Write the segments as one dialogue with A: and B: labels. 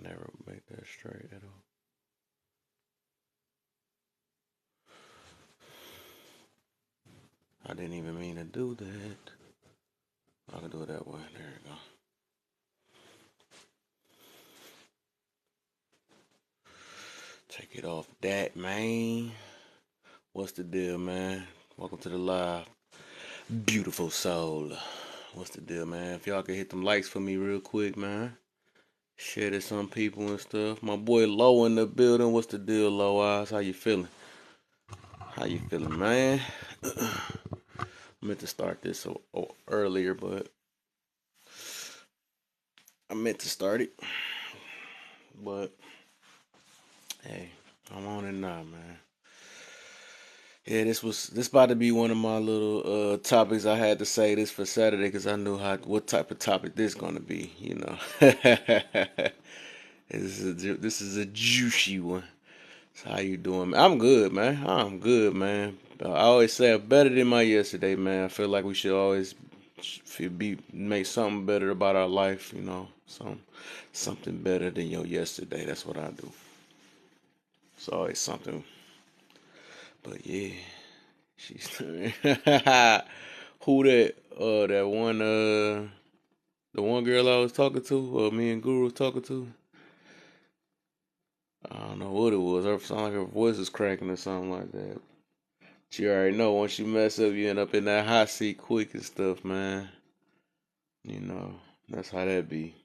A: never make that straight at all. I didn't even mean to do that. I can do it that way. There you go. Take it off that, man. What's the deal, man? Welcome to the live. Beautiful soul. What's the deal, man? If y'all could hit them likes for me real quick, man. Share to some people and stuff. My boy Low in the building. What's the deal, Low Eyes? How you feeling? How you feeling, man? I meant to start this earlier, but I meant to start it. But hey, I'm on it now, man. Yeah, this about to be one of my little topics. I had to say this for Saturday because I knew what type of topic this gonna be. You know, this is a juicy one. So how you doing, man? I'm good, man. I'm good, man. I always say I'm better than my yesterday, man. I feel like we should always make something better about our life. You know, something better than your yesterday. That's what I do. It's always something. But yeah. She's who that that one the one girl I was talking to, or me and Guru was talking to. I don't know what it was. Her sound like her voice is cracking or something like that. She already know once you mess up, you end up in that hot seat quick and stuff, man. You know that's how that be.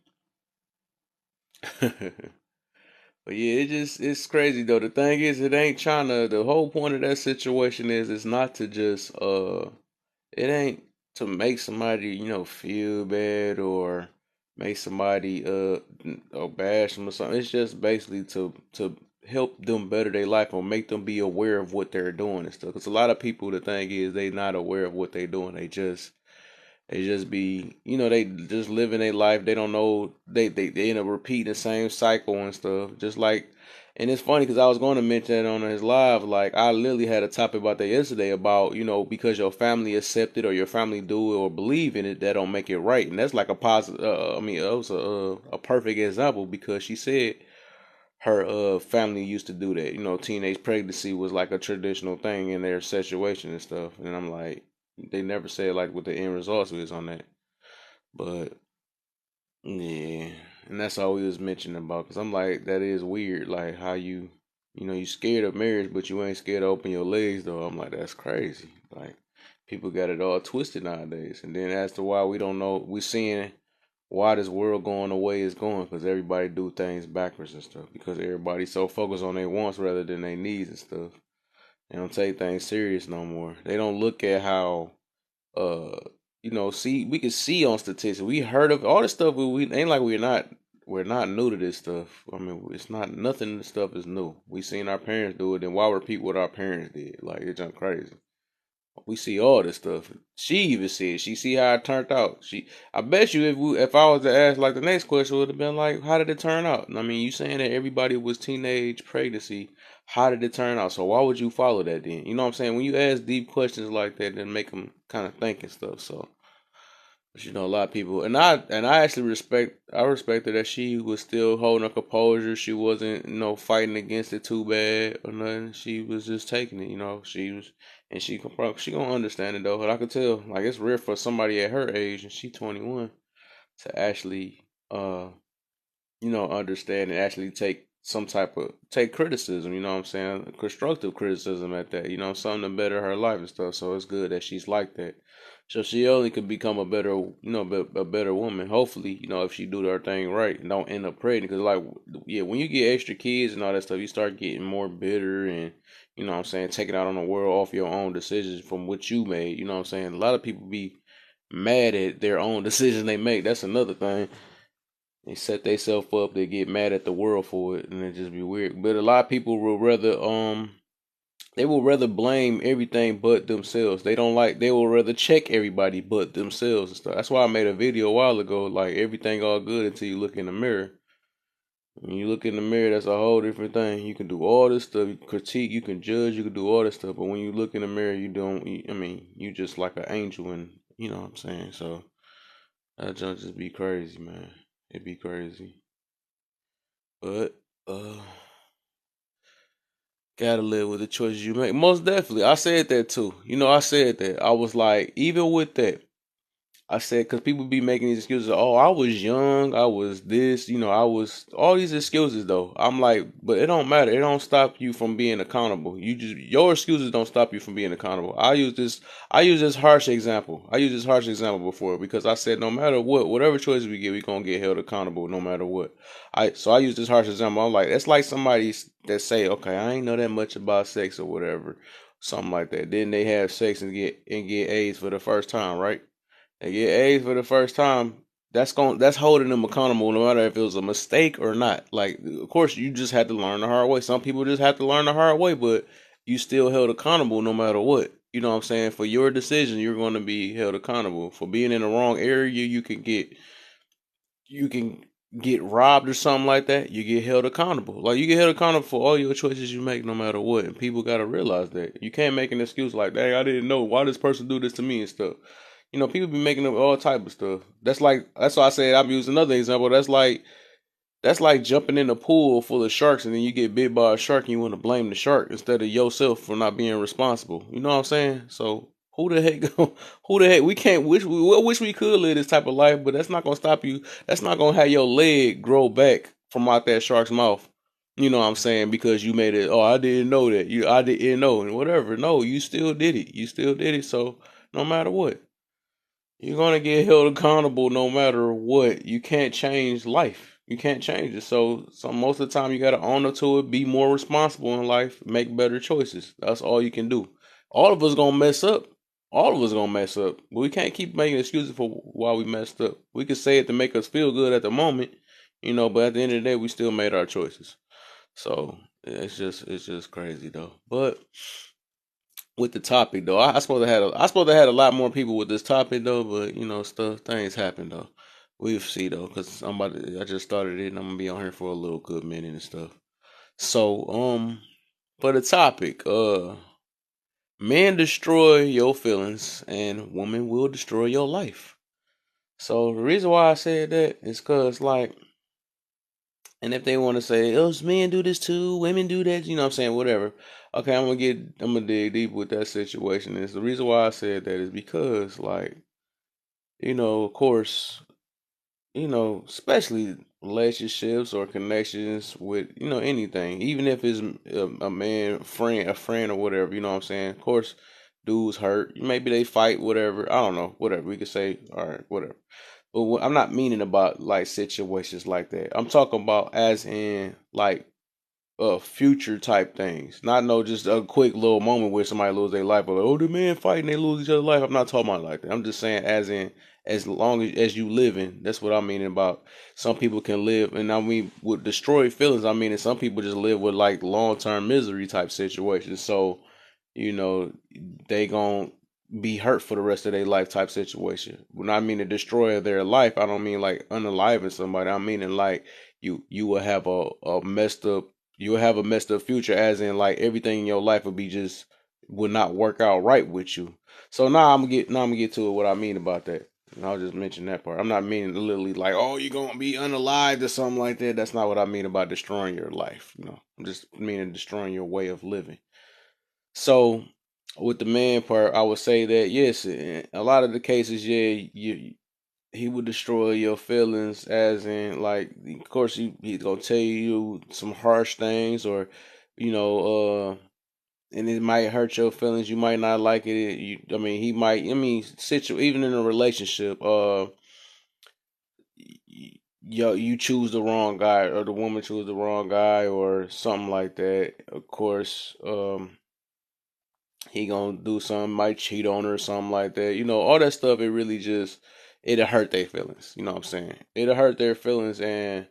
A: But yeah, it's crazy though. The thing is, it ain't trying to. The whole point of that situation is, it's not to just it ain't to make somebody, feel bad or make somebody or bash them or something. It's just basically to help them better their life or make them be aware of what they're doing and stuff. Because a lot of people, the thing is, they not aware of what they're doing. They just be, they just living their life. They don't know. They end up repeating the same cycle and stuff. Just like, and it's funny because I was going to mention that on his live. Like I literally had a topic about that yesterday about, because your family accept it or your family do it or believe in it, that don't make it right. And that's like a positive. I mean, it was a perfect example because she said her family used to do that. Teenage pregnancy was like a traditional thing in their situation and stuff. And I'm like, they never said like what the end results is on that. But yeah, and that's all we was mentioning about. Cause I'm like, that is weird. Like how you scared of marriage, but you ain't scared to open your legs though. I'm like, that's crazy. Like people got it all twisted nowadays. And then as to why we don't know, we seeing why this world going the way it's going because everybody do things backwards and stuff because everybody's so focused on their wants rather than their needs and stuff. They don't take things serious no more. They don't look at how uh see we can see on statistics. We heard of all this stuff, but we ain't like we're not new to this stuff. I mean, it's not nothing. This stuff is new. We seen our parents do it, and why repeat what our parents did? Like it's just crazy. We see all this stuff. She even said she see how it turned out. I bet you if I was to ask like the next question would have been like, how did it turn out? And I mean, you saying that everybody was teenage pregnancy. How did it turn out? So why would you follow that then? You know what I'm saying? When you ask deep questions like that, then make them kind of think and stuff. So, but a lot of people, and I actually respected that she was still holding her composure. She wasn't, fighting against it too bad or nothing. She was just taking it. She was, and she gonna understand it though. But I could tell, like it's rare for somebody at her age, and she 21, to actually, understand and actually take criticism. You know what I'm saying? Constructive criticism at that. Something to better her life and stuff. So it's good that she's like that. So she only could become a better, a better woman. Hopefully, if she do her thing right and don't end up pregnant. Because like, yeah, when you get extra kids and all that stuff, you start getting more bitter and, what I'm saying, taking out on the world off your own decisions from what you made. You know what I'm saying? A lot of people be mad at their own decisions they make. That's another thing. They set themselves up. They get mad at the world for it, and it just be weird. But a lot of people will rather they will rather blame everything but themselves. They don't like. They will rather check everybody but themselves and stuff. That's why I made a video a while ago. Like everything all good until you look in the mirror. When you look in the mirror, that's a whole different thing. You can do all this stuff, you can critique, you can judge, you can do all this stuff. But when you look in the mirror, you don't. I mean, you just like an angel, and you know what I'm saying. So that junk just be crazy, man. It be crazy. But gotta live with the choices you make. Most definitely. I said that too. I said that. I was like, even with that, I said, because people be making these excuses. Oh, I was young. I was this. I was all these excuses though. I'm like, but it don't matter. It don't stop you from being accountable. Your excuses don't stop you from being accountable. I use this harsh example. I used this harsh example before because I said no matter what, whatever choices we get, we gonna get held accountable no matter what. I use this harsh example. I'm like, it's like somebody that say, okay, I ain't know that much about sex or whatever, something like that. Then they have sex and get AIDS for the first time, right? They get A's for the first time. That's holding them accountable no matter if it was a mistake or not. Like, of course, you just had to learn the hard way. Some people just have to learn the hard way, but you still held accountable no matter what. You know what I'm saying? For your decision, you're going to be held accountable. For being in the wrong area, you can get robbed or something like that. You get held accountable. Like, you get held accountable for all your choices you make no matter what. And people got to realize that. You can't make an excuse like, "Dang, I didn't know why this person do this to me," and stuff. People be making up all type of stuff. That's why I said I'm using another example. That's like jumping in a pool full of sharks and then you get bit by a shark and you want to blame the shark instead of yourself for not being responsible. You know what I'm saying? So who the heck who the heck we can't wish we could live this type of life, but that's not gonna stop you. That's not gonna have your leg grow back from out that shark's mouth. You know what I'm saying? Because you made it, oh, I didn't know that. I didn't know and whatever. No, you still did it. You still did it. So no matter what. You're gonna get held accountable no matter what. You can't change life. You can't change it. So most of the time you gotta own up to it, be more responsible in life, make better choices. That's all you can do. All of us gonna mess up. All of us gonna mess up. But we can't keep making excuses for why we messed up. We can say it to make us feel good at the moment, but at the end of the day we still made our choices. So it's just crazy though. But with the topic though. I supposed to had a lot more people with this topic though, but things happen though. We'll see though, cause I just started it and I'm gonna be on here for a little good minute and stuff. So for the topic, men destroy your feelings and women will destroy your life. So the reason why I said that is cause like, and if they want to say, oh, men do this too, women do that, you know what I'm saying, whatever. Okay, I'm gonna dig deep with that situation. Is the reason why I said that is because, like, of course, especially relationships or connections with, anything, even if it's a man, a friend or whatever, you know what I'm saying? Of course, dudes hurt. Maybe they fight, whatever. I don't know, whatever. We could say, all right, whatever. But I'm not meaning about like situations like that. I'm talking about as in like future type things. Not no just a quick little moment where somebody lose their life or like, oh, the men fighting, they lose each other's life. I'm not talking about like that. I'm just saying as in as long as you living. That's what I mean about some people can live, and I mean with destroyed feelings. I mean, and some people just live with like long term misery type situations. So you know they gon' be hurt for the rest of their life type situation. When I mean a destroyer of their life, I don't mean like unaliving somebody. I mean in like you will have a messed up you will have a messed up future, as in like everything in your life will be just will not work out right with you. So now I'm gonna get to what I mean about that. And I'll just mention that part. I'm not meaning literally like, oh, you're gonna be unalived or something like that. That's not what I mean about destroying your life. I'm just meaning destroying your way of living. So with the man part, I would say that yes, in a lot of the cases, yeah, he would destroy your feelings, as in like, of course, he's gonna tell you some harsh things, or you know, and it might hurt your feelings. You might not like it. I mean, he might. I mean, even in a relationship, you choose the wrong guy, or the woman choose the wrong guy, or something like that. Of course, he gonna do something, might cheat on her or something like that. All that stuff. It really just it'll hurt their feelings. You know what I'm saying? It'll hurt their feelings, and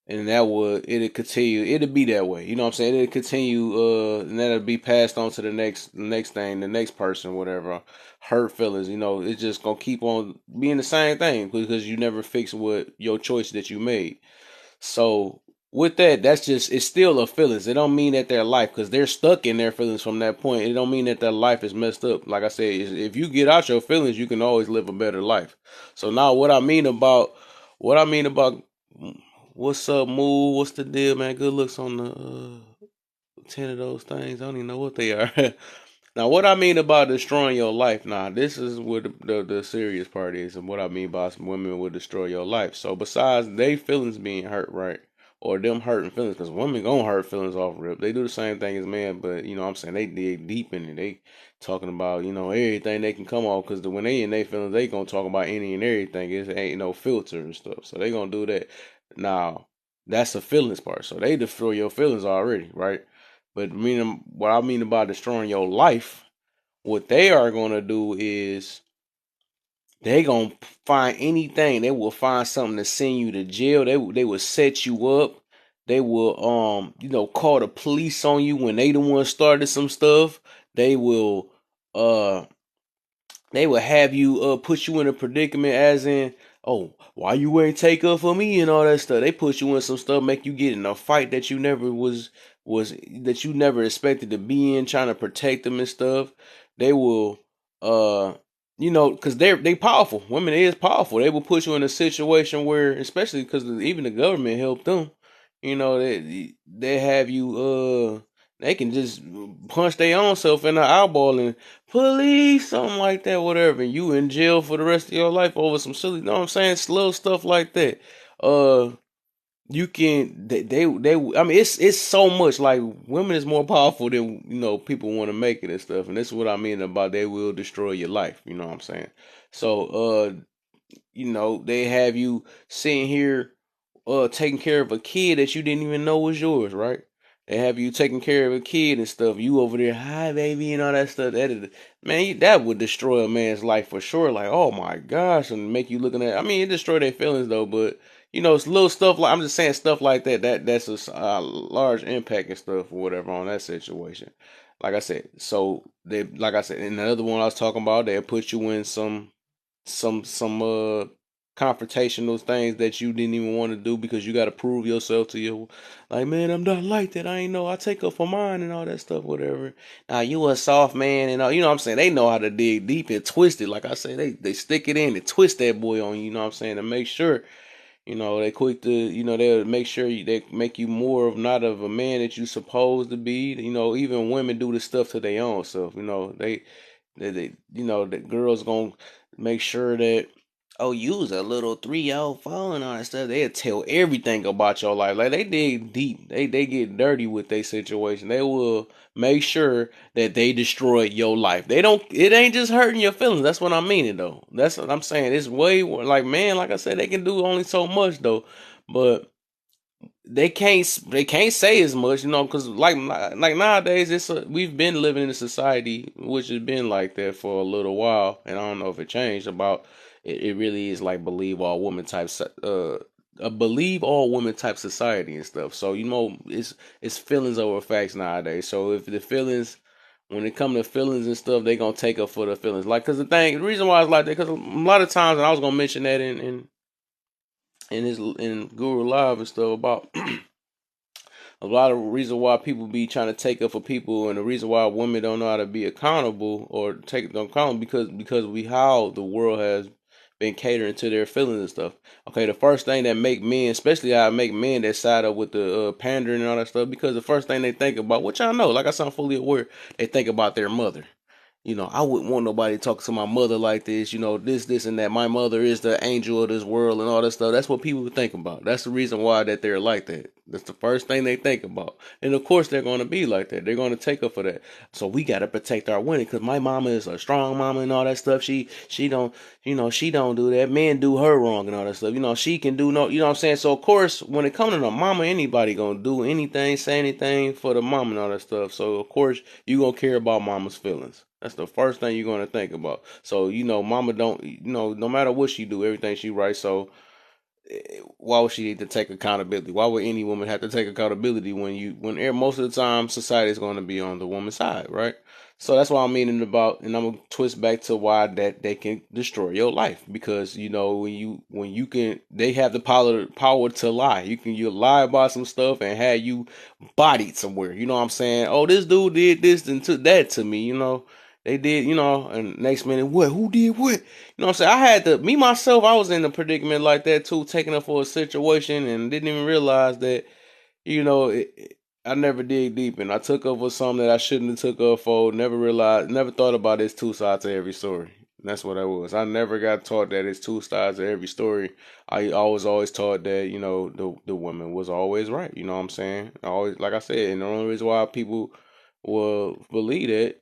A: that would it'll continue. It'll be that way. You know what I'm saying? It'll continue. And that'll be passed on to the next thing, the next person, whatever. Hurt feelings. It's just gonna keep on being the same thing because you never fix what your choice that you made. So with that, that's just it's still a feelings. It don't mean that their life, because they're stuck in their feelings from that point. It don't mean that their life is messed up. Like I said, if you get out your feelings, you can always live a better life. So now, what I mean about what's up, Moo? What's the deal, man? Good looks on the 10 of those things. I don't even know what they are. Now, what I mean about destroying your life, now, this is what the serious part is, and what I mean by some women will destroy your life. So, besides they feelings being hurt, right, or them hurting feelings, because women gonna hurt feelings off rip. They do the same thing as men, but you know what I'm saying, they dig deep in it. They talking about everything they can come off, because when they in their feelings, they gonna talk about any and everything. It ain't no filter and stuff, so they gonna do that. Now, that's the feelings part. So they destroy your feelings already, right? But meaning what I mean about destroying your life, what they are gonna do is they gonna find anything. They will find something to send you to jail. They will set you up. They will call the police on you when they the one started some stuff. They will uh they will have you put you in a predicament, as in, oh, why you ain't take up for me and all that stuff. They put you in some stuff, make you get in a fight that you never was that you never expected to be in, trying to protect them and stuff. They will because they powerful. Women is powerful. They will put you in a situation where, especially because even the government helped them. They have you they can just punch their own self in the eyeball and police, something like that, whatever. And you in jail for the rest of your life over some silly, you know what I'm saying? Slow stuff like that. Uh, you can they. I mean, it's so much. Like, women is more powerful than people want to make it and stuff. And this is what I mean about they will destroy your life. You know what I'm saying? So they have you sitting here taking care of a kid that you didn't even know was yours, right? They have you taking care of a kid and stuff. You over there, hi baby, and all that stuff. That would destroy a man's life for sure. Like, oh my gosh, and make you looking at. I mean, it destroy their feelings though, but it's little stuff like, I'm just saying, stuff like that. That's a large impact and stuff or whatever on that situation. Like I said, like I said, in the other one I was talking about, they'll put you in some confrontational things that you didn't even want to do, because you got to prove yourself to you. Like, man, I'm not like that. I ain't know. I take up for mine and all that stuff, whatever. Now, you a soft man and all. You know what I'm saying? They know how to dig deep and twist it. Like I say, they stick it in and twist that boy on you. You know what I'm saying? To make sure, they quick to, they'll make sure they make you more of not of a man that you supposed to be. Even women do this stuff to their own self. The girls gonna make sure that, oh, you was a little 304 and all that stuff. They'll tell everything about your life. Like, they dig deep. They get dirty with their situation. They will make sure that they destroy your life. They don't. It ain't just hurting your feelings. That's what I'm meaning though. That's what I'm saying. It's way more, like, man. Like I said, they can do only so much though, but they can't say as much, because like nowadays we've been living in a society which has been like that for a little while, and I don't know if it changed about it really is like a believe all women type society and stuff. So it's feelings over facts nowadays. So if the feelings, when it come to feelings and stuff, they gonna take up for the feelings. Like, because the reason why it's like that, because a lot of times, and I was gonna mention that in Guru Live and stuff about a lot of reason why people be trying to take up for people, and the reason why women don't know how to be accountable or take them accountable, because we how the world has been catering to their feelings and stuff. Okay, the first thing that make men, especially I make men that side up with the pandering and all that stuff, because the first thing they think about, which I know, like I said, I'm fully aware, they think about their mother. I wouldn't want nobody talking to my mother like this, this, and that. My mother is the angel of this world and all that stuff. That's what people would think about. That's the reason why that they're like that. That's the first thing they think about. And of course, they're going to be like that. They're going to take up for that. So we got to protect our women, because my mama is a strong mama and all that stuff. She don't, she don't do that. Men do her wrong and all that stuff. She can do no, what I'm saying? So of course, when it comes to the mama, anybody going to do anything, say anything for the mama and all that stuff. So of course, you going to care about mama's feelings. That's the first thing you're going to think about. So, mama don't, no matter what she do, everything she writes. So why would she need to take accountability? Why would any woman have to take accountability when most of the time society is going to be on the woman's side, right? So that's why I'm meaning about, and I'm gonna twist back to why that they can destroy your life, because they have the power to lie. You lie about some stuff and have you bodied somewhere. You know what I'm saying? Oh, this dude did this and took that to me. they did, and next minute, what? Who did what? You know what I'm saying? I had to, me myself, I was in a predicament like that too, taking up for a situation and didn't even realize that, I never dig deep and I took up for something that I shouldn't have took up for. Never realized, never thought about it's two sides to every story. That's what I was. I never got taught that it's two sides to every story. I was always taught that the woman was always right. You know what I'm saying? I always, like I said, and the only reason why people will believe that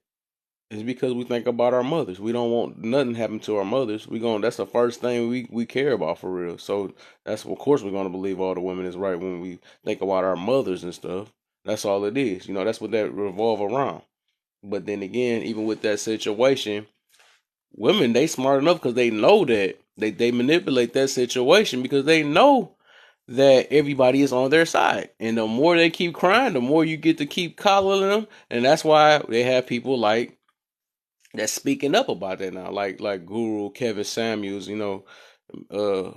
A: is because we think about our mothers. We don't want nothing happen to our mothers. That's the first thing we care about for real. So that's of course we're gonna believe all the women is right when we think about our mothers and stuff. That's all it is. That's what that revolve around. But then again, even with that situation, women they smart enough because they know that they manipulate that situation because they know that everybody is on their side. And the more they keep crying, the more you get to keep coddling them. And that's why they have people like that's speaking up about that now, like Guru Kevin Samuels, uh,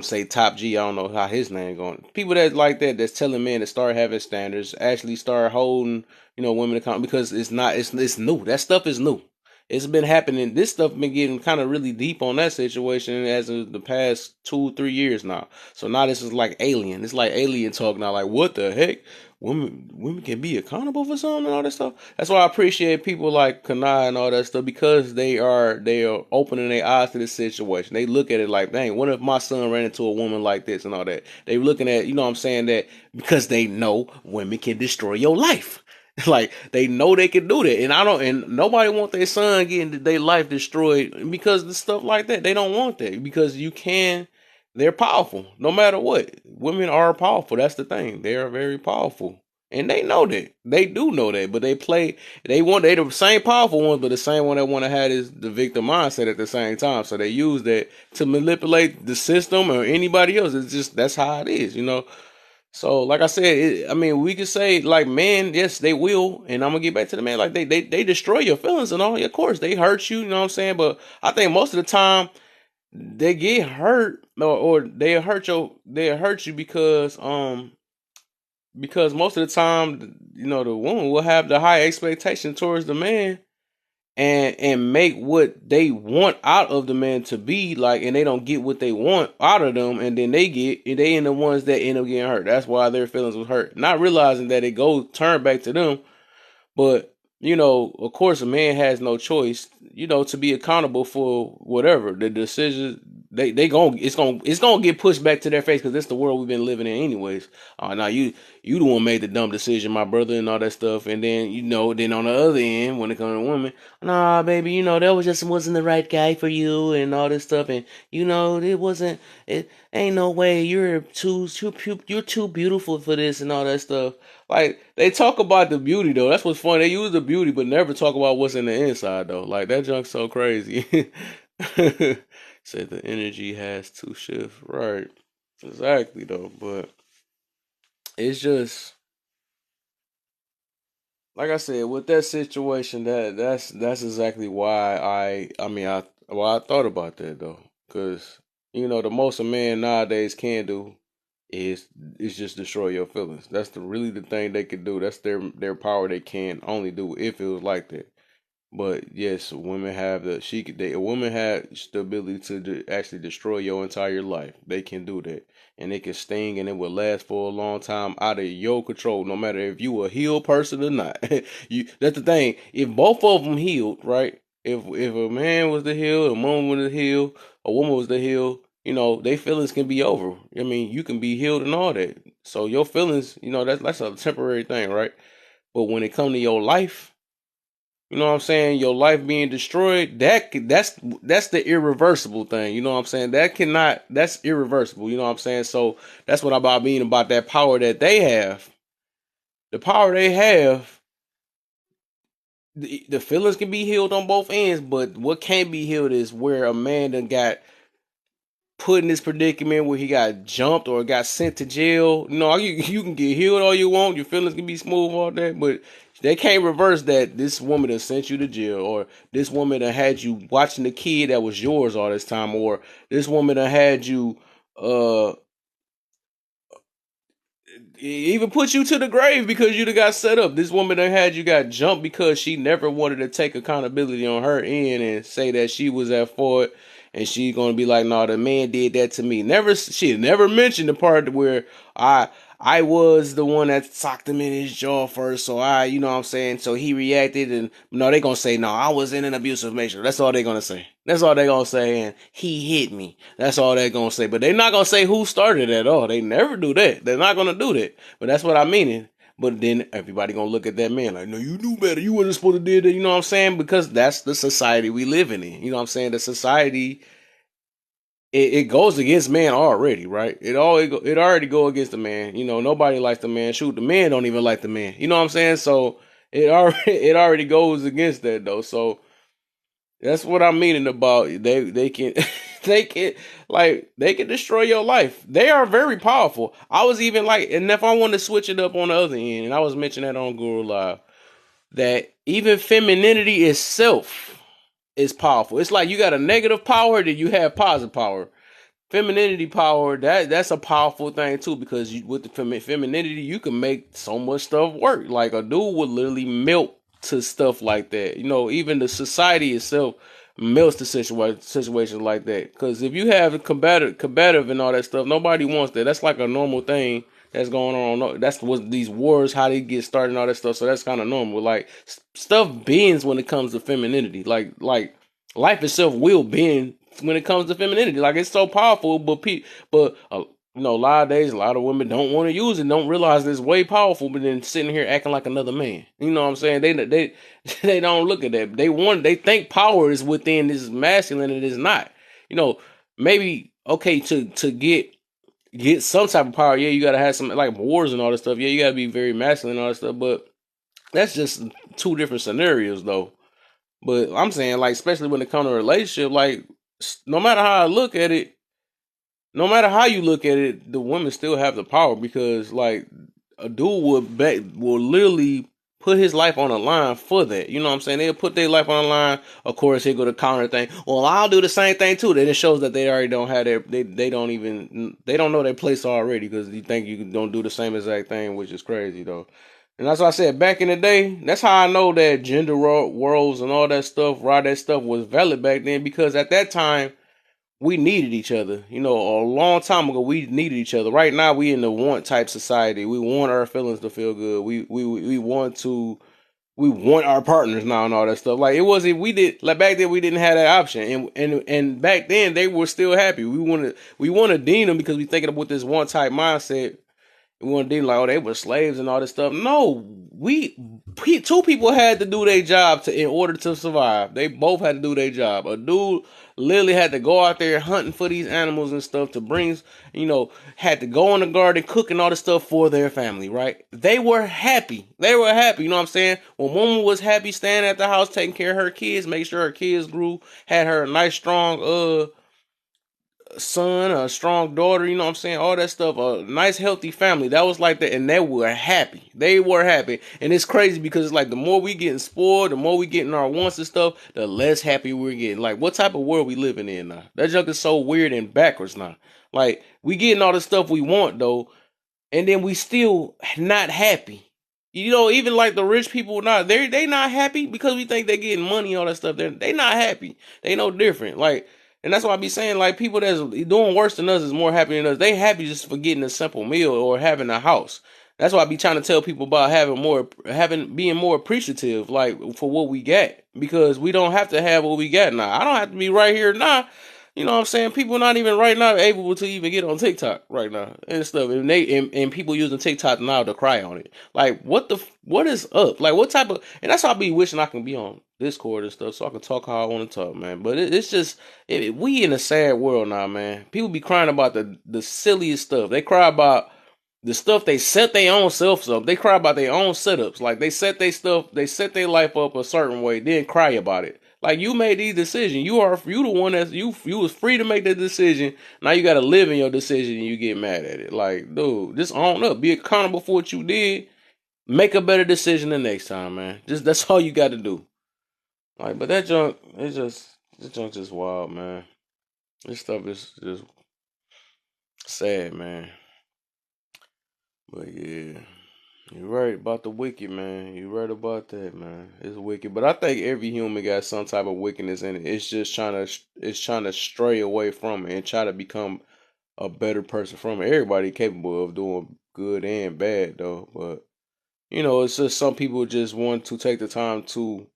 A: say Top G. I don't know how his name going. People that like that, that's telling men to start having standards, actually start holding, women accountable because it's new. That stuff is new. It's been happening. This stuff been getting kind of really deep on that situation as of the past 2-3 years now. So now this is like alien. It's like alien talk now. Like what the heck? Women can be accountable for something and all that stuff. That's why I appreciate people like Kanai and all that stuff because they are opening their eyes to this situation. They look at it like, dang, what if my son ran into a woman like this and all that? They looking at, what I'm saying, that because they know women can destroy your life. Like they know they can do that, and nobody want their son getting their life destroyed because of stuff like that. They don't want that because you can. They're powerful, no matter what. Women are powerful. That's the thing. They are very powerful, and they know that. They do know that, but they play. They the same powerful ones, but the same one that want to have is the victim mindset at the same time. So they use that to manipulate the system or anybody else. It's just that's how it is. So, like I said, I mean, we could say like men, yes, they will, and I'm gonna get back to the man. Like they destroy your feelings and all. Of course, they hurt you. You know what I'm saying? But I think most of the time they get hurt or they hurt you because most of the time the woman will have the high expectation towards the man and make what they want out of the man to be like, and they don't get what they want out of them, and then they in the ones that end up getting hurt. That's why their feelings was hurt, not realizing that it goes turn back to them. But of course, a man has no choice, to be accountable for whatever the decisions they gon' it's gonna get pushed back to their face because it's the world we've been living in anyways. Now you the one made the dumb decision, my brother, and all that stuff, and then then on the other end, when it comes to women, nah, baby, that was just wasn't the right guy for you, and all this stuff, and it wasn't. It ain't no way you're too beautiful for this and all that stuff. Like they talk about the beauty though. That's what's funny. They use the beauty, but never talk about what's in the inside though. Like that junk's so crazy. Said the energy has to shift. Right. Exactly though. But it's just like I said, with that situation, that's exactly why I thought about that though. Cause the most a man nowadays can do is just destroy your feelings. That's really the thing they can do. That's their power. They can only do if it was like that. But yes, women have a woman has the ability to actually destroy your entire life. They can do that, and it can sting, and it will last for a long time out of your control. No matter if you a healed person or not. That's the thing. If both of them healed, right? If a man was the heal, a woman was the heal, a woman was the heal, they feelings can be over. I mean, you can be healed and all that. So your feelings, that's a temporary thing, right? But when it come to your life, you know what I'm saying? Your life being destroyed, that's the irreversible thing. You know what I'm saying? That's irreversible. You know what I'm saying? So that's what about being about that power that they have. The power they have, the feelings can be healed on both ends, but what can't be healed is where a man done got put in this predicament where he got jumped or got sent to jail. You can get healed all you want, your feelings can be smooth, all that, but they can't reverse that this woman that sent you to jail, or this woman that had you watching the kid that was yours all this time, or this woman that had you even put you to the grave because you done got set up. This woman done had you got jumped because she never wanted to take accountability on her end and say that she was at fault, and she's gonna be like, "No, the man did that to me." She never mentioned the part where I I was the one that socked him in his jaw first, so you know what I'm saying? So he reacted, and no, they gonna say, no, I was in an abusive relationship. That's all they gonna say. That's all they gonna say, and he hit me. That's all they gonna say. But they not gonna say who started it at all. They never do that. They're not gonna do that. But that's what I mean. But then everybody gonna look at that man like, no, you knew better. You wasn't supposed to do that. You know what I'm saying? Because that's the society we living in. You know what I'm saying? The society it goes against man already, right? It already go against the man. You know, nobody likes the man. Shoot, the man don't even like the man. You know what I'm saying? So it already goes against that though. So that's what I'm meaning about they can they can they can destroy your life. They are very powerful. I was even like, and if I want to switch it up on the other end, and I was mentioning that on Guru Live, that even femininity itself is powerful. It's like you got a negative power, then you have positive power. Femininity power, that's a powerful thing too, because with the femininity you can make so much stuff work. Like a dude would literally melt to stuff like that. You know, even the society itself melts to situations like that. Because if you have combative and all that stuff, nobody wants that. That's like a normal thing that's going on. That's what these wars, how they get started and all that stuff. So that's kind of normal. Like stuff bends when it comes to femininity. Like life itself will bend when it comes to femininity. Like it's so powerful, but you know, a lot of days, a lot of women don't want to use it, don't realize it's way powerful, but then sitting here acting like another man. You know what I'm saying? They they don't look at that. They think power is within this masculine, and it is not. You know, maybe okay to get some type of power. Yeah, you gotta have some like wars and all this stuff. Yeah, you gotta be very masculine and all this stuff, but that's just two different scenarios though. But I'm saying, like, especially when it comes to a relationship, like, no matter how I look at it, no matter how you look at it, the women still have the power because, like, a dude will literally put his life on the line for that. You know what I'm saying? They'll put their life on the line. Of course, he'll go to counter thing. Well, I'll do the same thing too. Then it shows that they already don't have they don't know their place already because you think you don't do the same exact thing, which is crazy though. And that's why I said back in the day, that's how I know that gender roles and all that stuff, why that stuff was valid back then, because at that time, we needed each other. You know, a long time ago, we needed each other. Right now, we in the want type society. We want our feelings to feel good. We want our partners now and all that stuff. Like it wasn't we did like back then we didn't have that option, and back then they were still happy. We want to deem them because we thinking about this one type mindset. We want to deem like, oh, they were slaves and all this stuff. No, two people had to do their job in order to survive. They both had to do their job. A dude literally had to go out there hunting for these animals and stuff to bring, had to go in the garden cooking all this stuff for their family, right? They were happy. They were happy. You know what I'm saying? When woman was happy staying at the house, taking care of her kids, make sure her kids grew, had her a nice strong son, a strong daughter, you know what I'm saying? All that stuff, a nice healthy family. That was like that, and they were happy. They were happy. And it's crazy because it's like the more we getting spoiled, the more we getting our wants and stuff, the less happy we're getting. Like what type of world we living in now? That junk is so weird and backwards now. Like we getting all the stuff we want though, and then we still not happy. You know, even like the rich people not they not happy because we think they getting money and all that stuff. They not happy. They no different. Like, and that's why I be saying like people that's doing worse than us is more happy than us. They happy just for getting a simple meal or having a house. That's why I be trying to tell people about being more appreciative, like for what we get, because we don't have to have what we got now. I don't have to be right here now. You know what I'm saying? People not even right now able to even get on TikTok right now and stuff. And people using TikTok now to cry on it. Like what is up? Like what type of, and that's why I be wishing I can be on Discord and stuff so I can talk how I want to talk, man. But it's just we in a sad world now, man. People be crying about the silliest stuff. They cry about the stuff they set their own selves up. They cry about their own setups. Like they set their life up a certain way, then cry about it. Like you made these decisions. You the one that's you was free to make the decision. Now you gotta live in your decision and you get mad at it. Like, dude, just own up. Be accountable for what you did. Make a better decision the next time, man. Just that's all you gotta do. Like, but that junk, this junk just wild, man. This stuff is just sad, man. But yeah, you're right about the wicked, man. You're right about that, man. It's wicked, but I think every human got some type of wickedness in it. It's just trying to stray away from it and try to become a better person from it. Everybody capable of doing good and bad though, but it's just some people just want to take the time to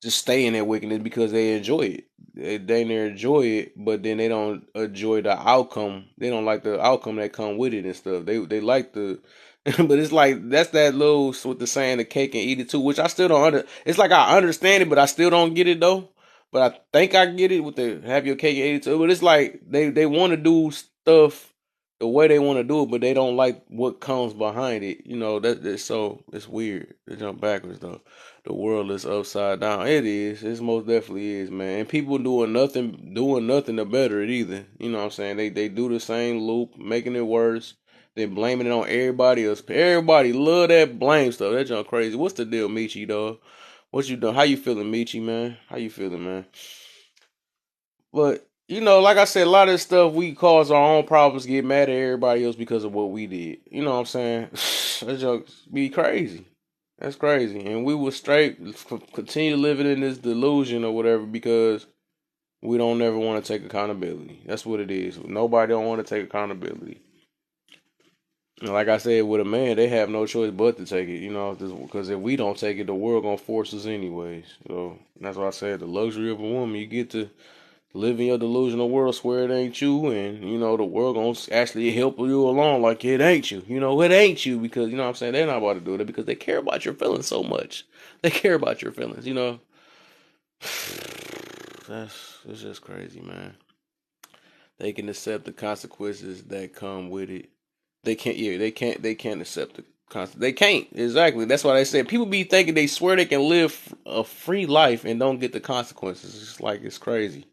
A: just stay in their wickedness because they enjoy it. They enjoy it, but then they don't enjoy the outcome. They don't like the outcome that come with it and stuff. They like the, but it's like that's that little with the saying the cake and eat it too, which I still don't It's like I understand it, but I still don't get it though. But I think I get it with the have your cake and eat it too. But it's like they want to do stuff the way they want to do it, but they don't like what comes behind it. So it's weird to jump backwards though. The world is upside down. It is. It most definitely is, man. And people doing nothing to better it either. You know what I'm saying? They do the same loop, making it worse. Then blaming it on everybody else. Everybody love that blame stuff. That junk crazy. What's the deal, Michi, dog? What you doing? How you feeling, Michi, man? How you feeling, man? But like I said, a lot of this stuff we cause our own problems, get mad at everybody else because of what we did. You know what I'm saying? That junk be crazy. That's crazy. And we will straight continue living in this delusion or whatever because we don't ever want to take accountability. That's what it is. Nobody don't want to take accountability. And like I said, with a man, they have no choice but to take it, because if we don't take it, the world gonna force us anyways. So that's why I said the luxury of a woman, you get to live in your delusional world, swear it ain't you, and the world gonna actually help you along like it ain't you. It ain't you because what I'm saying, they're not about to do it because they care about your feelings so much. They care about your feelings. It's just crazy, man. They can accept the consequences that come with it. They can't accept the consequences. They can't, exactly. That's why they said people be thinking they swear they can live a free life and don't get the consequences. It's just like it's crazy.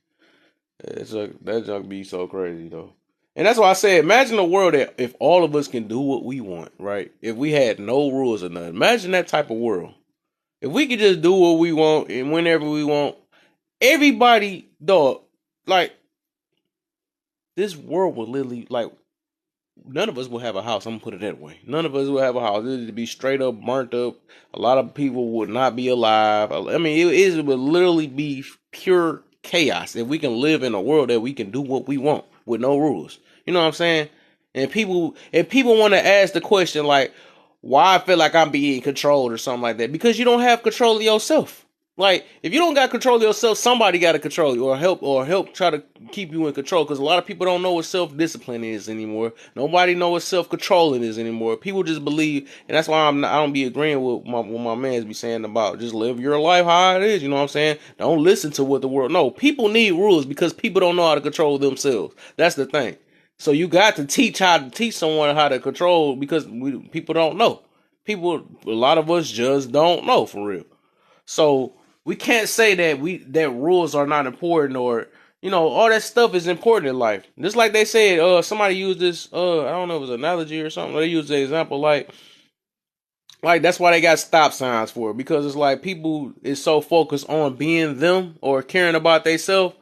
A: That junk be so crazy though. And that's why I say, imagine a world that if all of us can do what we want, right? If we had no rules or nothing, imagine that type of world. If we could just do what we want and whenever we want, everybody, dog, like this world would literally, like, none of us will have a house. I'm gonna put it that way. None of us will have a house. It would be straight up burnt up. A lot of people would not be alive. I mean, it would literally be pure chaos if we can live in a world that we can do what we want with no rules. You know what I'm saying? And people want to ask the question like, why I feel like I'm being controlled or something like that, because you don't have control of yourself. Like, if you don't got control of yourself, somebody got to control you or help try to keep you in control. Because a lot of people don't know what self discipline is anymore. Nobody know what self controlling is anymore. People just believe, and that's why I don't be agreeing with what my man's be saying about just live your life how it is. You know what I'm saying? Don't listen to what the world. No, people need rules because people don't know how to control themselves. That's the thing. So you got to teach someone how to control because people don't know. A lot of us just don't know for real. So we can't say that rules are not important or all that stuff is important in life. Just like they said, somebody used this I don't know if it was an analogy or something. They used the example like that's why they got stop signs for it, because it's like people is so focused on being them or caring about themselves.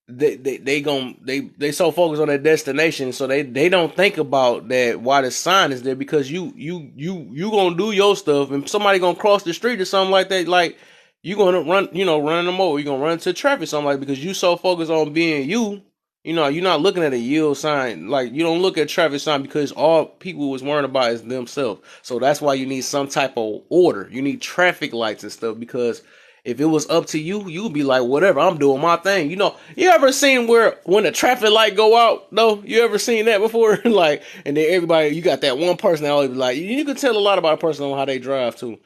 A: They so focused on their destination, so they don't think about that why the sign is there, because you gonna do your stuff and somebody gonna cross the street or something like that, like you gonna running them over, you gonna run into traffic something like, because you so focused on being you're not looking at a yield sign. Like, you don't look at traffic sign because all people was worrying about is themselves. So that's why you need some type of order. You need traffic lights and stuff, because if it was up to you, you'd be like, whatever, I'm doing my thing. You ever seen where when the traffic light go out, though? You ever seen that before? Like, and then everybody, you got that one person that always be like, you can tell a lot about a person on how they drive too.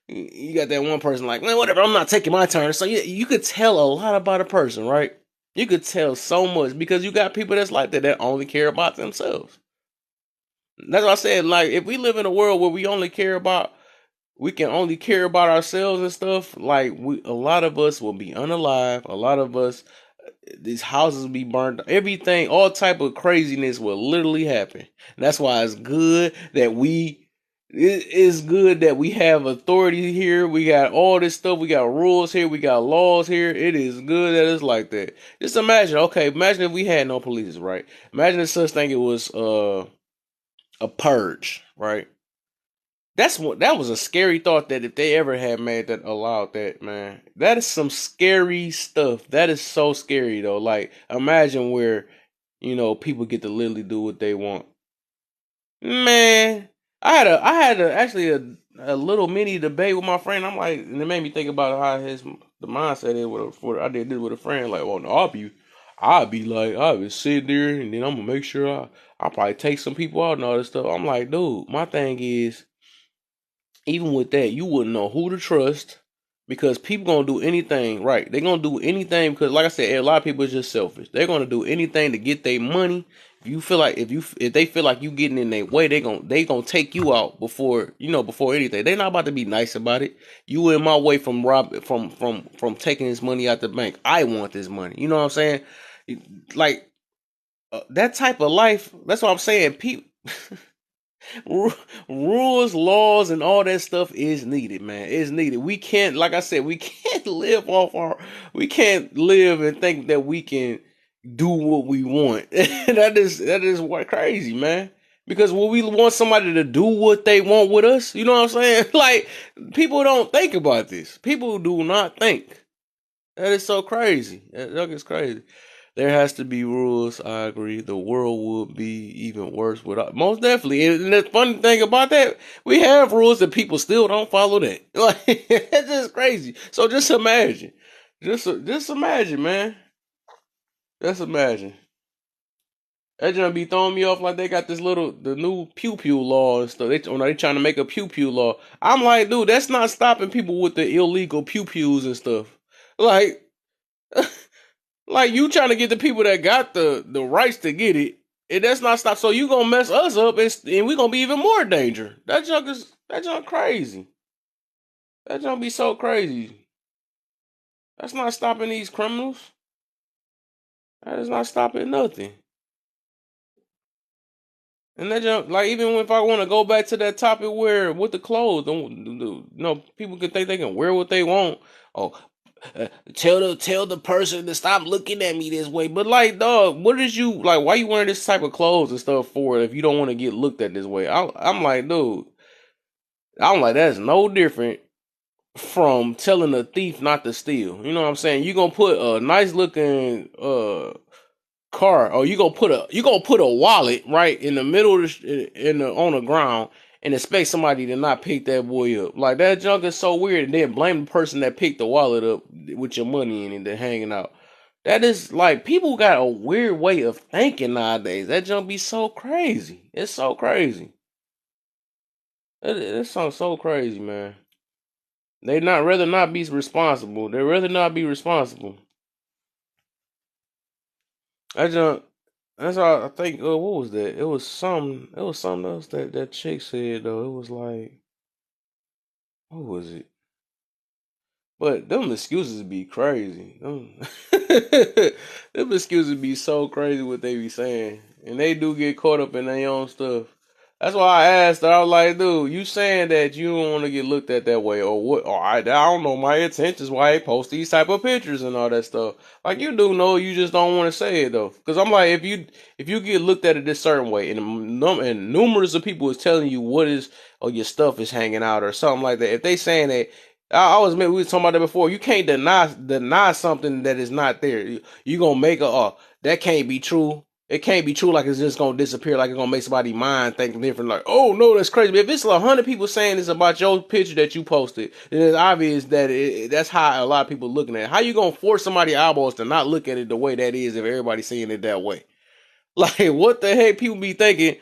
A: You got that one person like, man, whatever, I'm not taking my turn. So you could tell a lot about a person, right? You could tell so much because you got people that's like that only care about themselves. That's what I said. Like, if we live in a world where we can only care about ourselves and stuff, like a lot of us will be unalive. A lot of us, these houses will be burned. Everything, all type of craziness will literally happen. And that's why it's good that we have authority here. We got all this stuff. We got rules here. We got laws here. It is good that it's like that. Just imagine if we had no police, right? Imagine if such thing it was a purge, right? That was a scary thought that if they ever had made that allowed that, man. That is some scary stuff. That is so scary though. Like imagine where, people get to literally do what they want. Man, I had actually a little mini debate with my friend. I'm like, and it made me think about how the mindset is I did this with a friend. Like, well, no, I'll be sitting there, and then I'm gonna make sure I'll probably take some people out and all this stuff. I'm like, dude, my thing is, even with that, you wouldn't know who to trust because people gonna do anything, right? They're gonna do anything because, like I said, a lot of people is just selfish. They're gonna do anything to get their money. If they feel like you getting in their way, they gonna take you out before anything. They're not about to be nice about it. You in my way from taking this money out the bank. I want this money. You know what I'm saying? Like that type of life. That's what I'm saying. People. Rules, laws, and all that stuff is needed, man. It's needed. We can't, like I said, we can't we can't live and think that we can do what we want. that is what crazy, man. Because when we want somebody to do what they want with us, you know what I'm saying? Like people don't think about this. People do not think. That is so crazy. That is crazy. There has to be rules. I agree. The world would be even worse without. Most definitely. And the funny thing about that, we have rules that people still don't follow. That like it's just crazy. So just imagine, just imagine, man. Just imagine. That gonna be throwing me off like they got the new pew pew law and stuff. They trying to make a pew pew law. I'm like, dude, that's not stopping people with the illegal pew pews and stuff. Like. Like you trying to get the people that got the rights to get it, and that's not stop. So you gonna mess us up, and we gonna be even more danger. That junk crazy. That junk be so crazy. That's not stopping these criminals. That is not stopping nothing. And that junk, like even if I want to go back to that topic where with the clothes, people can think they can wear what they want. Oh, tell the person to stop looking at me this way. But like, dog, what is you like? Why you wearing this type of clothes and stuff for if you don't want to get looked at this way? I'm like, dude, I'm like that's no different from telling a thief not to steal. You know what I'm saying? You gonna put a nice looking car, or you gonna put a wallet right in the middle of on the ground and expect somebody to not pick that boy up. Like that junk is so weird, and then blame the person that picked the wallet up with your money in it and hanging out. That is like people got a weird way of thinking nowadays. That junk be so crazy. It's so crazy. It sounds so crazy, man. They not rather not be responsible. They rather not be responsible. That junk. That's all I think. What was that? It was some. It was something else that chick said though. It was like, what was it? But them excuses be crazy. Them excuses be so crazy what they be saying, and they do get caught up in their own stuff. That's why I asked her. I was like, dude, you saying that you don't want to get looked at that way, or what? Or I don't know my intentions. Why they post these type of pictures and all that stuff. Like you do know, you just don't want to say it though. Because I'm like, if you get looked at it this certain way, and numerous of people is telling you what is or your stuff is hanging out or something like that. If they saying that I was we was talking about that before. You can't deny something that is not there. You gonna make that can't be true. It can't be true like it's just gonna disappear, like it's gonna make somebody's mind think different, like, oh no, that's crazy. But if it's 100 people saying this about your picture that you posted, then it's obvious that that's how a lot of people looking at it. How you gonna force somebody's eyeballs to not look at it the way that is if everybody's seeing it that way? Like what the heck people be thinking?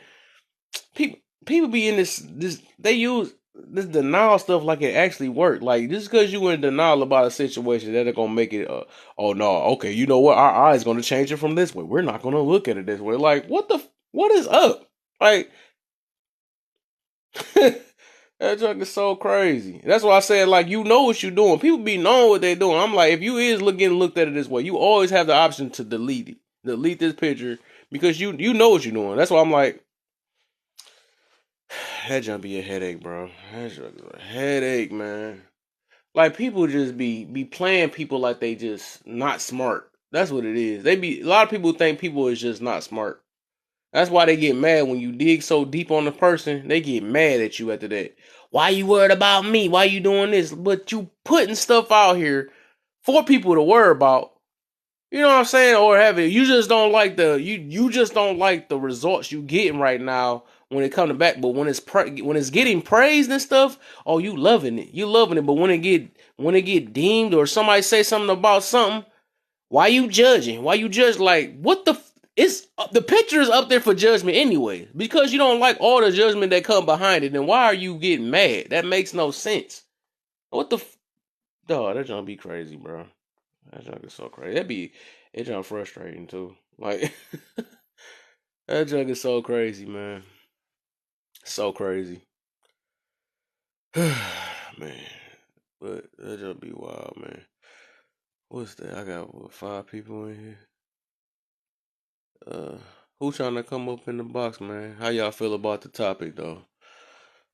A: People be in this they use this denial stuff like it actually worked. Like just because you in denial about a situation, that are gonna make it. Oh no, okay, you know what? Our eyes gonna change it from this way. We're not gonna look at it this way. Like what is up? Like that junk is so crazy. That's why I said like you know what you're doing. People be knowing what they're doing. I'm like if you is getting looked at it this way, you always have the option to delete it, delete this picture because you know what you're doing. That's why I'm like that junk be a headache, bro. That junk is a headache, man. Like people just be playing people like they just not smart. That's what it is. They be a lot of people think people is just not smart. That's why they get mad when you dig so deep on the person. They get mad at you after that. Why you worried about me? Why you doing this? But you putting stuff out here for people to worry about. You know what I'm saying? Or have it. You just don't like you just don't like the results you getting right now when it comes back. But when it's getting praised and stuff, oh, you loving it. You loving it. But when it get deemed or somebody say something about something, why you judging? Why you judge? Like what the? It's the picture is up there for judgment anyway. Because you don't like all the judgment that come behind it. Then why are you getting mad? That makes no sense. What the? Dog, that gonna be crazy, bro. That junk is so crazy. It junk frustrating too. Like that junk is so crazy, man. So crazy. Man. But that junk be wild, man. What's that? I got what, 5 people in here. Who trying to come up in the box, man? How y'all feel about the topic though?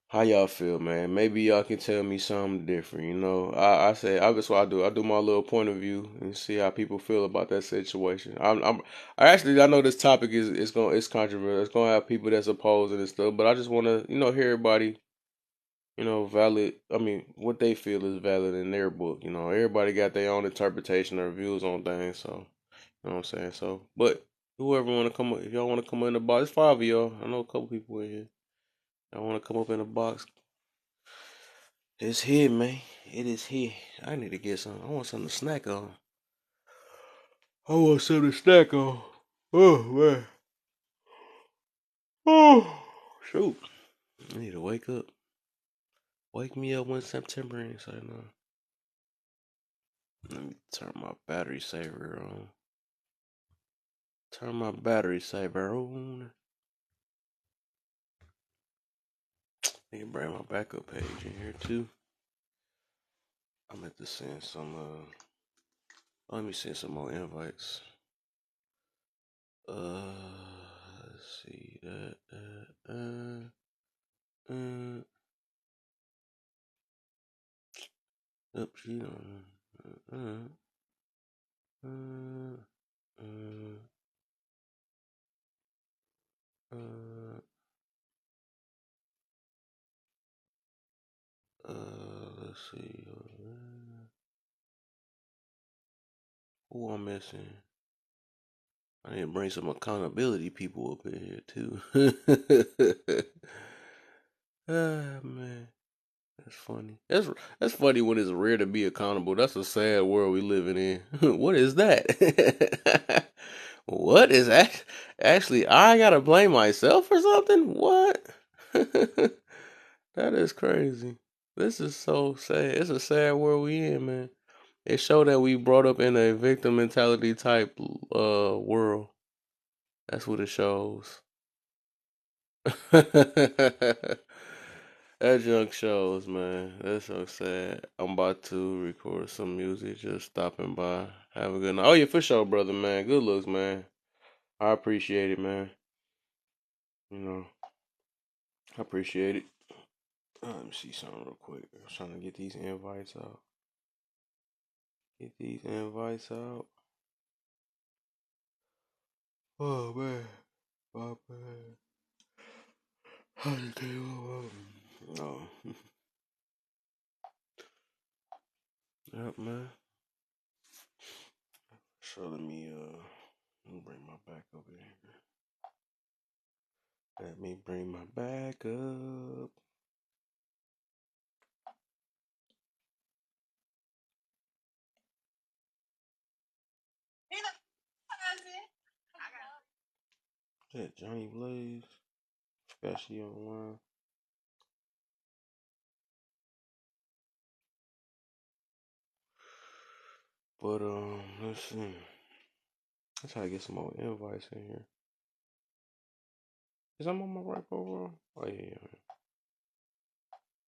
A: How y'all feel, man? Maybe y'all can tell me something different. I say that's what I do. I do my little point of view and see how people feel about that situation. I know this topic it's controversial. It's gonna have people that's opposing and stuff, but I just want to hear everybody valid. I mean, what they feel is valid in their book. Everybody got their own interpretation or views on things. So you know what I'm saying. So, but whoever want to come up, if y'all want to come in the box, it's 5 of y'all. I know a couple people in here. I want to come up in the box. It's here, man. It is here. I need to get some. I want something to snack on. I want something to snack on. Oh, man. Oh, shoot. I need to wake up. Wake me up when September ends. I know. Let me turn my battery saver on. Turn my battery saver on. I can bring my backup page in here, too. I'm at to send some, let me send some more invites. Let's see that. Yep, she don't. Let's see. Who I'm missing? I need to bring some accountability people up in here too. Ah man, that's funny. That's funny when it's rare to be accountable. That's a sad world we living in. What is that? What is that? Actually, I gotta blame myself for something. What? That is crazy. This is so sad. It's a sad world we in, man. It showed that we brought up in a victim mentality type world. That's what it shows. That junk shows, man. That's so sad. I'm about to record some music, just stopping by. Have a good night. Oh yeah, for sure, brother, man. Good looks, man. I appreciate it, man. You know, I appreciate it. Let me see something real quick. I'm trying to get these invites out. Get these invites out. Oh man, my bad. How did they all? No. Yep, man. So let me bring my back over here. Let me bring my back up. Is that Johnny Blaze? Especially online. But let's see. Let's try to get some more invites in here. Is I'm on my right profile? Oh yeah.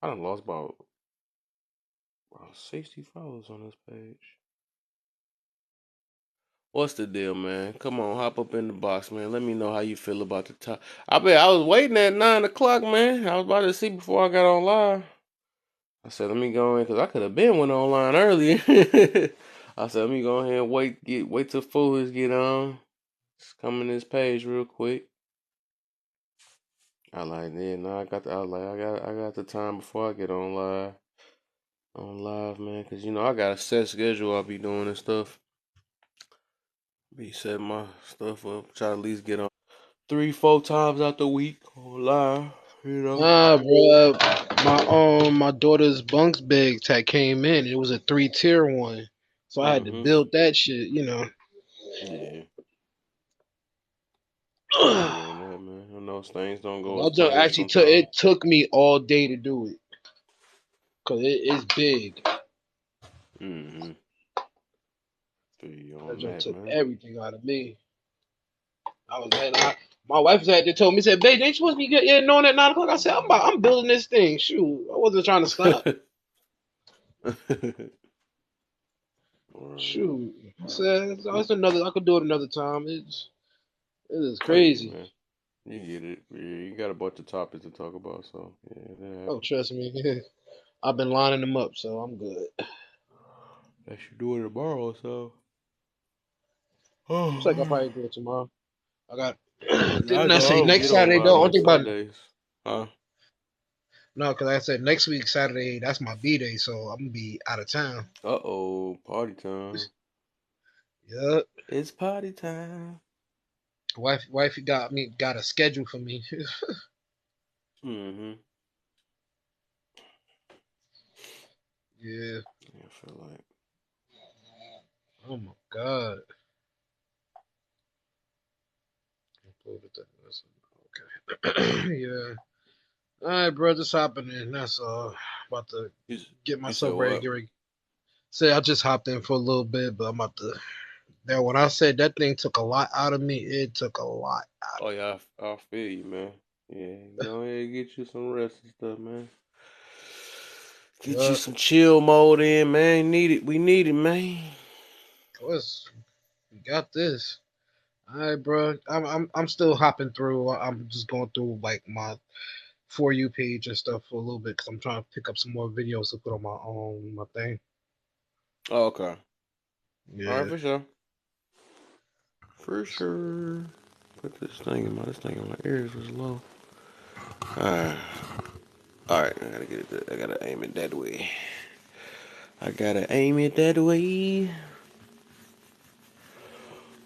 A: I done lost about 60 followers on this page. What's the deal, man? Come on, hop up in the box, man. Let me know how you feel about the top. I bet I was waiting at 9 o'clock, man. I was about to see before I got on live. I said, let me go in because I could have been went online earlier. I said, let me go ahead and wait till Foolish get on. Just come in this page real quick. I like yeah, no, I got the time before I get on live, man, cause I got a set schedule. I'll be doing and stuff. Be setting my stuff up. Try to at least get on 3, 4 times out the week on live.
B: Nah, bro. My daughter's bunks bags had came in. It was a 3-tier one, so I had to
A: Mm-hmm.
B: build that shit. You know.
A: Yeah. I feel
B: I
A: you on that, man. I know things don't go as
B: just
A: planned
B: actually took
A: sometimes.
B: it took me all day to do it because it's big.
A: Mm-hmm. Feel you
B: That
A: on
B: joint
A: that,
B: took
A: man.
B: everything out of me. I was mad. My wife had to tell me, said, "Babe, they supposed to be getting on at 9 o'clock." I said, I'm building this thing. Shoot, I wasn't trying to stop.
A: Right.
B: Shoot, I said that's another. I could do it another time. It is
A: Oh yeah,
B: crazy.
A: man. You get it. Yeah, you got a bunch of topics to talk about, so yeah, that
B: Oh,
A: happens.
B: trust me. I've been lining them up, so I'm good.
A: I should do it tomorrow, so.
B: Looks like I'll
A: Oh,
B: probably do it tomorrow. I got.
A: I
B: Didn't I
A: know I
B: say
A: don't
B: next
A: get on
B: Saturday
A: live
B: though? I'm
A: on
B: thinking about
A: Sundays. Huh?
B: no, because I said next week Saturday. That's my B day, so I'm gonna be out of town.
A: Uh-oh, party time.
B: Yep.
A: It's party time.
B: Wifey got a schedule for me.
A: Mm-hmm.
B: Yeah.
A: Yeah, I feel like.
B: Oh my god. Okay. Yeah. All right, bro. Just hopping in. That's all. About to
A: You,
B: get
A: you said
B: myself ready.
A: what?
B: Get ready. Say I just hopped in for a little bit, but I'm about to. Now, when I said that thing took a lot out of me, it took a lot out
A: Oh
B: of
A: yeah, I feel you, man. Yeah, go ahead and get you some rest and stuff, man.
B: me.
A: Get you some chill mode in, man. Need it. We need it, man.
B: We got this. All right, bro. I'm still hopping through. I'm just going through like my for you page and stuff for a little bit because I'm trying to pick up some more videos to put on my thing.
A: Oh, okay. All right,
B: Yeah.
A: for sure. For sure. Put this thing in my ears was low. Alright. Alright, I gotta get it. I gotta aim it that way. I gotta aim it that way.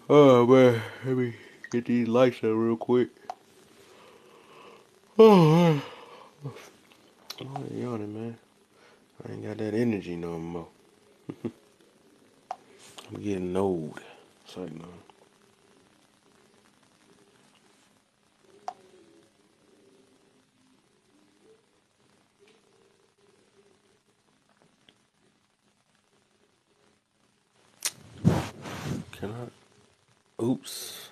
A: Oh man, let me get these lights up real quick. Oh, I'm yawning, man. I ain't got that energy no more. I'm getting old. It's like, no. Can I? Oops.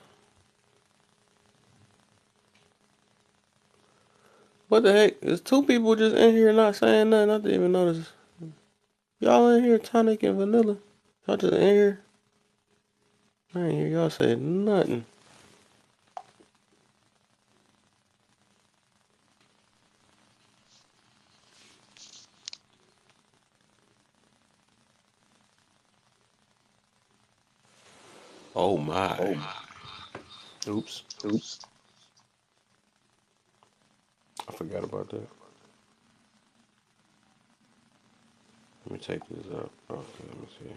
A: What the heck? There's two people just in here not saying nothing. I didn't even notice. Y'all in here, Tonic and Vanilla. Y'all just in here. I ain't hear y'all say nothing. Oh my.
B: Oh my.
A: Oops.
B: Oops.
A: I forgot about that. Let me take this up. Okay, let me see.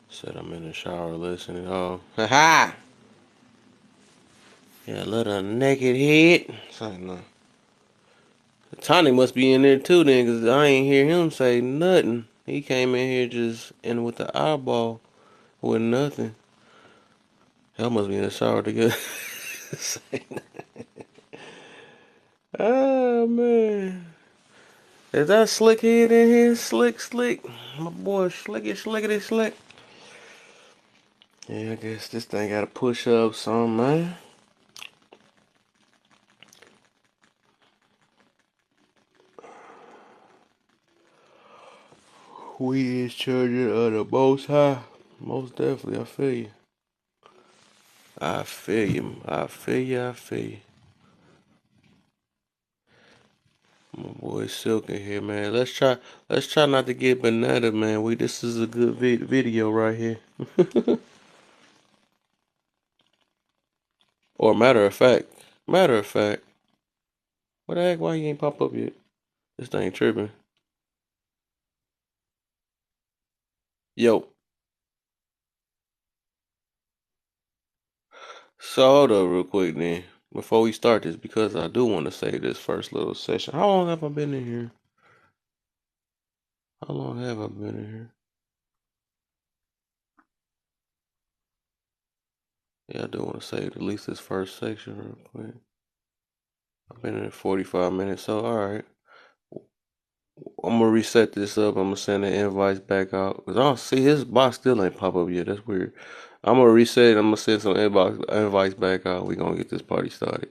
A: Said I'm in the shower listening. Oh, haha! Yeah, little naked head. Say no. Tony must be in there too then, cause I ain't hear him say nothing. He came in here just in with the eyeball with nothing. Y'all must be in the shower together. Oh man, is that slick head in here? Slick, slick. My boy, slicky, slickety, slick. Yeah, I guess this thing gotta push up some, man. We is children of the Most High. Most definitely, I feel you. I feel you. I feel you. I feel you. My boy Silk in here, man. Let's try. Let's try not to get banana, man. This is a good video right here. Or matter of fact, what the heck? Why you ain't pop up yet? This thing tripping. Yo, so hold up real quick then. Before we start this, because I do want to say this first little session. How long have I been in here? How long have I been in here? Yeah, I do want to say at least this first section real quick. I've been in 45 minutes, so alright. I'm gonna reset this up. I'm gonna send the invites back out. Cause I don't see his box still ain't pop up yet. That's weird. I'm gonna reset it. I'm gonna send some invites back out. We gonna get this party started.